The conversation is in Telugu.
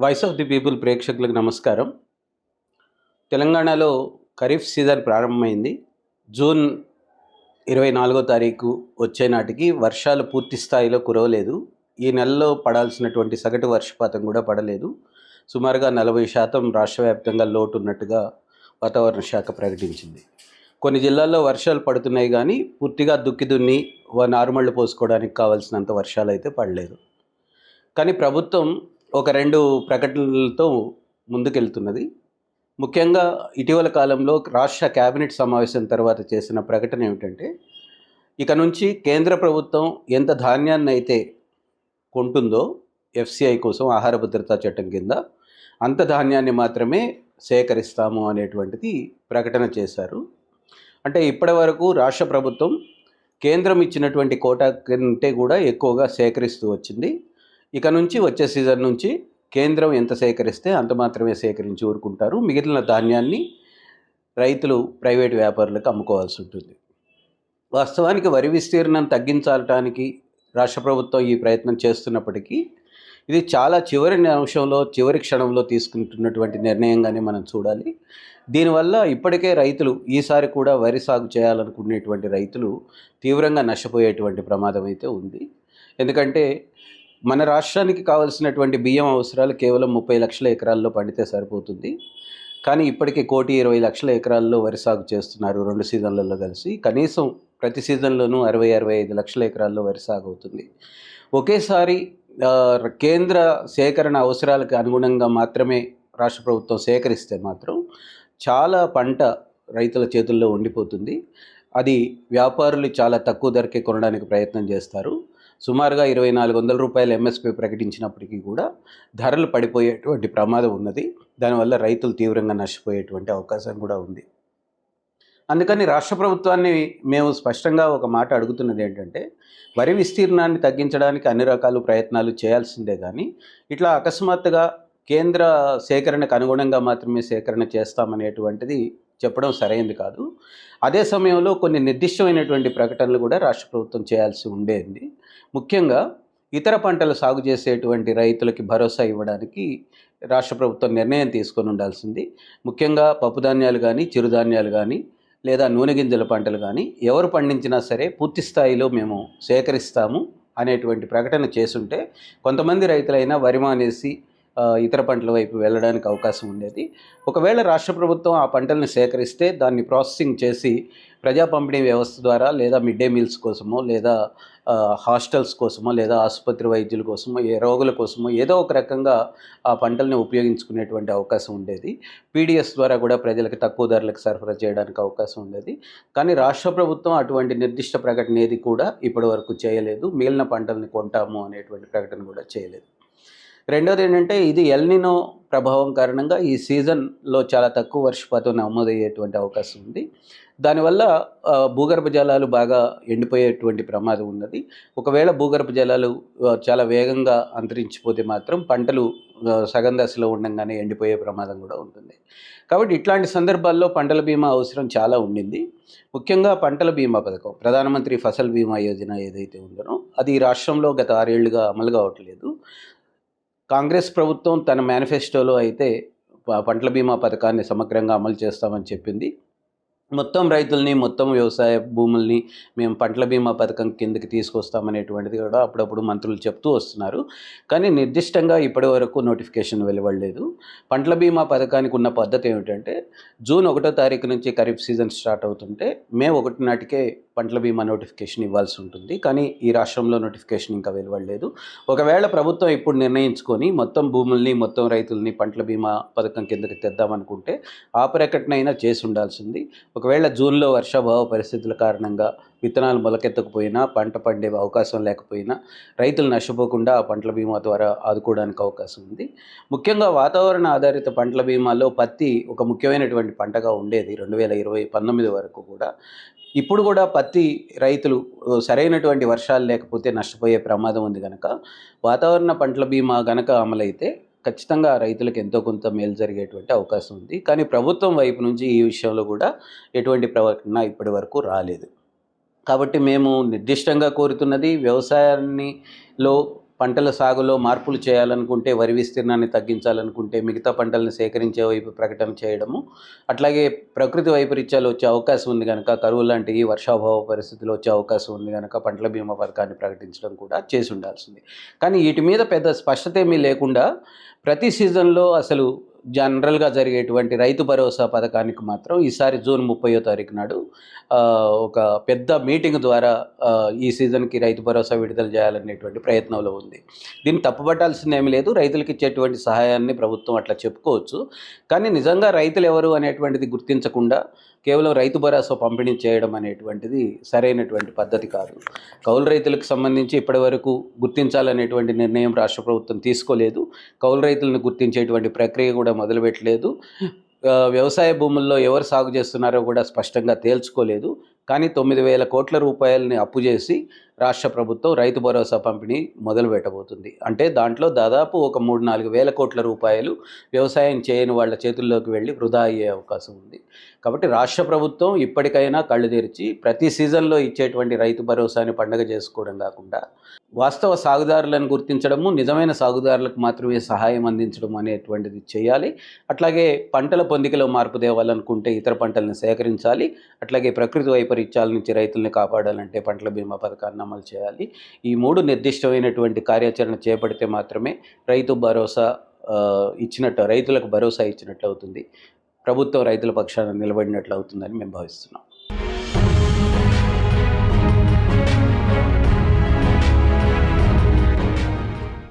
వాయిస్ ఆఫ్ ది పీపుల్ ప్రేక్షకులకు నమస్కారం. తెలంగాణలో ఖరీఫ్ సీజన్ ప్రారంభమైంది. జూన్ 24 తారీఖు వచ్చే నాటికి వర్షాలు పూర్తి స్థాయిలో కురవలేదు. ఈ నెలలో పడాల్సినటువంటి సగటు వర్షపాతం కూడా పడలేదు. సుమారుగా 40% రాష్ట్ర వ్యాప్తంగా లోటు ఉన్నట్టుగా వాతావరణ శాఖ ప్రకటించింది. కొన్ని జిల్లాల్లో వర్షాలు పడుతున్నాయి కానీ పూర్తిగా దుక్కి దున్ని నారుమళ్ళు పోసుకోవడానికి కావాల్సినంత వర్షాలు అయితే పడలేదు. కానీ ప్రభుత్వం ఒక 2 ప్రకటనలతో ముందుకెళ్తున్నది. ముఖ్యంగా ఇటీవల కాలంలో రాష్ట్ర కేబినెట్ సమావేశం తర్వాత చేసిన ప్రకటన ఏమిటంటే, ఇక నుంచి కేంద్ర ప్రభుత్వం ఎంత ధాన్యాన్ని అయితే కొంటుందో ఎఫ్సిఐ కోసం ఆహార భద్రతా చట్టం కింద అంత ధాన్యాన్ని మాత్రమే సేకరిస్తాము అనేటువంటిది ప్రకటన చేశారు. అంటే ఇప్పటి వరకు రాష్ట్ర ప్రభుత్వం కేంద్రం ఇచ్చినటువంటి కోటా కంటే కూడా ఎక్కువగా సేకరిస్తూ వచ్చింది. ఇక నుంచి వచ్చే సీజన్ నుంచి కేంద్రం ఎంత సేకరిస్తే అంత మాత్రమే సేకరించి ఊరుకుంటారు. మిగిలిన ధాన్యాన్ని రైతులు ప్రైవేట్ వ్యాపారులకు అమ్ముకోవాల్సి ఉంటుంది. వాస్తవానికి వరి విస్తీర్ణం తగ్గించడానికి రాష్ట్ర ప్రభుత్వం ఈ ప్రయత్నం చేస్తున్నప్పటికీ ఇది చాలా చివరి క్షణంలో తీసుకుంటున్నటువంటి నిర్ణయంగానే మనం చూడాలి. దీనివల్ల ఇప్పటికే రైతులు ఈసారి కూడా వరి సాగు చేయాలనుకునేటువంటి రైతులు తీవ్రంగా నష్టపోయేటువంటి ప్రమాదం అయితే ఉంది. ఎందుకంటే మన రాష్ట్రానికి కావాల్సినటువంటి బియ్యం అవసరాలు కేవలం 30 లక్షల ఎకరాల్లో పండితే సరిపోతుంది. కానీ ఇప్పటికే 1,20,00,000 ఎకరాల్లో వరి సాగు చేస్తున్నారు 2 సీజన్లలో కలిసి. కనీసం ప్రతి సీజన్లోనూ 60-65 లక్షల ఎకరాల్లో వరి సాగు అవుతుంది. ఒకేసారి కేంద్ర సేకరణ అవసరాలకు అనుగుణంగా మాత్రమే రాష్ట్ర ప్రభుత్వం సేకరిస్తే మాత్రం చాలా పంట రైతుల చేతుల్లో ఉండిపోతుంది. అది వ్యాపారులు చాలా తక్కువ ధరకే కొనడానికి ప్రయత్నం చేస్తారు. సుమారుగా 2,400 రూపాయలు ఎంఎస్పీ ప్రకటించినప్పటికీ కూడా ధరలు పడిపోయేటువంటి ప్రమాదం ఉన్నది. దానివల్ల రైతులు తీవ్రంగా నష్టపోయేటువంటి అవకాశం కూడా ఉంది. అందుకని రాష్ట్ర ప్రభుత్వాన్ని మేము స్పష్టంగా ఒక మాట అడుగుతున్నది ఏంటంటే, వరి విస్తీర్ణాన్ని తగ్గించడానికి అన్ని రకాల ప్రయత్నాలు చేయాల్సిందే కానీ ఇట్లా అకస్మాత్తుగా కేంద్ర సేకరణకు అనుగుణంగా మాత్రమే సేకరణ చేస్తామనేటువంటిది చెప్పడం సరైనది కాదు. అదే సమయంలో కొన్ని నిర్దిష్టమైనటువంటి ప్రకటనలు కూడా రాష్ట్ర ప్రభుత్వం చేయాల్సి ఉండేది. ముఖ్యంగా ఇతర పంటలు సాగు చేసేటువంటి రైతులకి భరోసా ఇవ్వడానికి రాష్ట్ర ప్రభుత్వం నిర్ణయం తీసుకొని ఉండాల్సింది. ముఖ్యంగా పప్పుధాన్యాలు కానీ, చిరుధాన్యాలు కానీ, లేదా నూనె గింజల పంటలు కానీ ఎవరు పండించినా సరే పూర్తి స్థాయిలో మేము సేకరిస్తాము అనేటువంటి ప్రకటన చేసుంటే కొంతమంది రైతులైనా వరి మానేసి ఇతర పంటల వైపు వెళ్ళడానికి అవకాశం ఉండేది. ఒకవేళ రాష్ట్ర ప్రభుత్వం ఆ పంటల్ని సేకరిస్తే దాన్ని ప్రాసెసింగ్ చేసి ప్రజా పంపిణీ వ్యవస్థ ద్వారా లేదా మిడ్ డే మీల్స్ కోసమో లేదా హాస్టల్స్ కోసమో లేదా ఆసుపత్రి వైద్యుల కోసమో రోగుల కోసమో ఏదో ఒక రకంగా ఆ పంటల్ని ఉపయోగించుకునేటువంటి అవకాశం ఉండేది. పీడిఎస్ ద్వారా కూడా ప్రజలకు తక్కువ ధరలకు సరఫరా చేయడానికి అవకాశం ఉండేది. కానీ రాష్ట్ర ప్రభుత్వం అటువంటి నిర్దిష్ట ప్రకటన ఏది కూడా ఇప్పటి వరకు చేయలేదు. మిగిలిన పంటల్ని కొంటాము అనేటువంటి ప్రకటన కూడా చేయలేదు. రెండోది ఏంటంటే, ఇది ఎల్నినో ప్రభావం కారణంగా ఈ సీజన్లో చాలా తక్కువ వర్షపాతం నమోదయ్యేటువంటి అవకాశం ఉంది. దానివల్ల భూగర్భ జలాలు బాగా ఎండిపోయేటువంటి ప్రమాదం ఉన్నది. ఒకవేళ భూగర్భ జలాలు చాలా వేగంగా అంతరించిపోతే మాత్రం పంటలు సగం దశలో ఉండంగానే ఎండిపోయే ప్రమాదం కూడా ఉంటుంది. కాబట్టి ఇట్లాంటి సందర్భాల్లో పంటల బీమా అవసరం చాలా ఉండింది. ముఖ్యంగా పంటల బీమా పథకం, ప్రధానమంత్రి ఫసల్ బీమా యోజన ఏదైతే ఉందో అది ఈ రాష్ట్రంలో గత 6 ఏళ్లుగా అమలు కావట్లేదు. కాంగ్రెస్ ప్రభుత్వం తన మేనిఫెస్టోలో అయితే పంటల బీమా పథకాన్ని సమగ్రంగా అమలు చేస్తామని చెప్పింది. మొత్తం రైతుల్ని, మొత్తం వ్యవసాయ భూముల్ని మేము పంటల బీమా పథకం కిందకి తీసుకొస్తామనేటువంటిది కూడా అప్పుడప్పుడు మంత్రులు చెప్తూ వస్తున్నారు. కానీ నిర్దిష్టంగా ఇప్పటి వరకు నోటిఫికేషన్ వెలువడలేదు. పంటల బీమా పథకానికి ఉన్న పద్ధతి ఏమిటంటే, జూన్ 1వ తారీఖు నుంచి ఖరీఫ్ సీజన్ స్టార్ట్ అవుతుంటే మే 1 నాటికే పంటల బీమా నోటిఫికేషన్ ఇవ్వాల్సి ఉంటుంది. కానీ ఈ రాష్ట్రంలో నోటిఫికేషన్ ఇంకా వెలువడలేదు. ఒకవేళ ప్రభుత్వం ఇప్పుడు నిర్ణయించుకొని మొత్తం భూముల్ని, మొత్తం రైతుల్ని పంటల బీమా పథకం కిందకి తెద్దామనుకుంటే ఆ ప్రకటనైనా చేసి ఉండాల్సింది. ఒకవేళ జూన్లో వర్షాభావ పరిస్థితుల కారణంగా విత్తనాలు మొలకెత్తకపోయినా, పంట పండే అవకాశం లేకపోయినా రైతులు నష్టపోకుండా ఆ పంటల బీమా ద్వారా ఆదుకోవడానికి అవకాశం ఉంది. ముఖ్యంగా వాతావరణ ఆధారిత పంటల బీమాలో పత్తి ఒక ముఖ్యమైనటువంటి పంటగా ఉండేది 2019 వరకు కూడా. ఇప్పుడు కూడా పత్తి రైతులు సరైనటువంటి వర్షాలు లేకపోతే నష్టపోయే ప్రమాదం ఉంది కనుక వాతావరణ పంటల బీమా గనక అమలైతే ఖచ్చితంగా రైతులకు ఎంతో కొంత మేలు జరిగేటువంటి అవకాశం ఉంది. కానీ ప్రభుత్వం వైపు నుంచి ఈ విషయంలో కూడా ఎటువంటి ప్రకటన ఇప్పటి వరకు రాలేదు. కాబట్టి మేము నిర్దిష్టంగా కోరుతున్నది వ్యవసాయాన్ని పంటల సాగులో మార్పులు చేయాలనుకుంటే, వరి విస్తీర్ణాన్ని తగ్గించాలనుకుంటే, మిగతా పంటలను సేకరించే వైపు ప్రకటన చేయడము, అట్లాగే ప్రకృతి వైపరీత్యాలు వచ్చే అవకాశం ఉంది గనక, కరువు లాంటివి, వర్షాభావ పరిస్థితులు వచ్చే అవకాశం ఉంది గనక పంటల బీమా పథకాన్ని ప్రకటించడం కూడా చేసి ఉండాల్సింది. కానీ వీటి మీద పెద్ద స్పష్టత ఏమీ లేకుండా ప్రతి సీజన్‌లో అసలు జనరల్‌గా జరిగేటువంటి రైతు భరోసా పథకానికి మాత్రం ఈసారి జూన్ 30వ తారీఖు నాడు ఒక పెద్ద మీటింగ్ ద్వారా ఈ సీజన్‌కి రైతు భరోసా విడుదల చేయాలనేటువంటి ప్రయత్నంలో ఉంది. దీన్ని తప్పుపట్టాల్సిందేమీ లేదు. రైతులకు ఇచ్చేటువంటి సహాయాన్ని ప్రభుత్వం అట్లా చెప్పుకోవచ్చు. కానీ నిజంగా రైతులు ఎవరు అనేటువంటిది గుర్తించకుండా కేవలం రైతు భరోసా పంపిణీ చేయడం అనేటువంటిది సరైనటువంటి పద్ధతి కాదు. కౌలు రైతులకు సంబంధించి ఇప్పటివరకు గుర్తించాలనేటువంటి నిర్ణయం రాష్ట్ర ప్రభుత్వం తీసుకోలేదు. కౌలు రైతులను గుర్తించేటువంటి ప్రక్రియ కూడా మొదలుపెట్టలేదు. వ్యవసాయ భూముల్లో ఎవరు సాగు చేస్తున్నారో కూడా స్పష్టంగా తేల్చుకోలేదు. కానీ 9,000 కోట్ల రూపాయలని అప్పు చేసి రాష్ట్ర ప్రభుత్వం రైతు భరోసా పంపిణీ మొదలు పెట్టబోతుంది. అంటే దాంట్లో దాదాపు ఒక 3-4 వేల కోట్ల రూపాయలు వ్యవసాయం చేయని వాళ్ళ చేతుల్లోకి వెళ్ళి వృధా అయ్యే అవకాశం ఉంది. కాబట్టి రాష్ట్ర ప్రభుత్వం ఇప్పటికైనా కళ్ళు తెరిచి ప్రతి సీజన్లో ఇచ్చేటువంటి రైతు భరోసాని పండగ చేసుకోవడం కాకుండా వాస్తవ సాగుదారులను గుర్తించడము, నిజమైన సాగుదారులకు మాత్రమే సహాయం అందించడం అనేటువంటిది చేయాలి. అట్లాగే పంటల పొందికలో మార్పు తేవాలనుకుంటే ఇతర పంటలను సేకరించాలి. అట్లాగే ప్రకృతి వైపరీత్యాల నుంచి రైతుల్ని కాపాడాలంటే పంటల బీమా పథకాన్ని అమలు చేయాలి. ఈ 3 నిర్దిష్టమైనటువంటి కార్యాచరణ చేపడితే మాత్రమే రైతు భరోసా రైతులకు భరోసా ఇచ్చినట్లు అవుతుంది. ప్రభుత్వం రైతుల పక్షాన నిలబడినట్లు అవుతుందని మేము భావిస్తున్నాం.